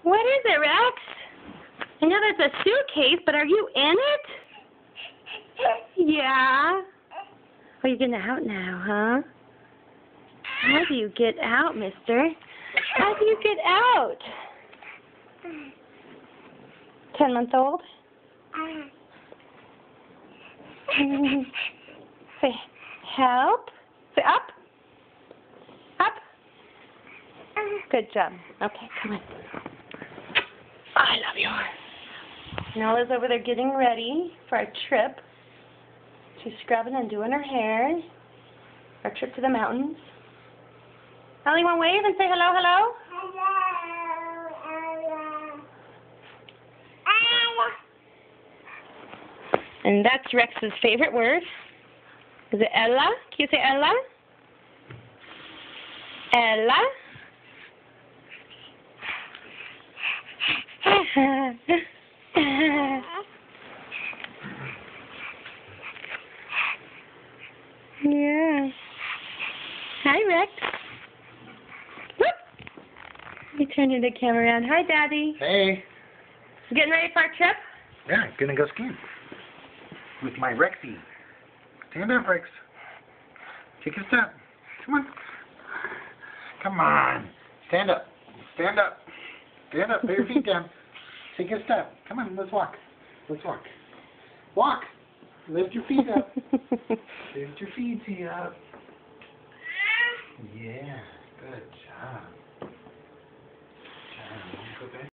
What is it, Rex? I know that's a suitcase, but are you in it? Yeah. Oh, you're getting out now, huh? How do you get out, mister? How do you get out? 10-month-old? Say, help. Say, up. Up. Good job. Okay, come on. I love you. Nola's over there getting ready for our trip. She's scrubbing and doing her hair. Our trip to the mountains. Ellie, want to wave and say hello, hello? And that's Rex's favorite word. Is it Ella? Can you say Ella? Ella? Yeah. Hi, Rex. Whoop. Let me turn the camera around. Hi, Daddy. Hey. You getting ready for our trip? Yeah, gonna go skiing. With my Rexy. Stand up, Rex. Take a step. Come on. Come on. Stand up. Stand up. Stand up. Put your feet down. Take a step. Come on, let's walk. Let's walk. Walk. Lift your feet up. Lift your feet up. Yeah. Good job. Good job. Go back.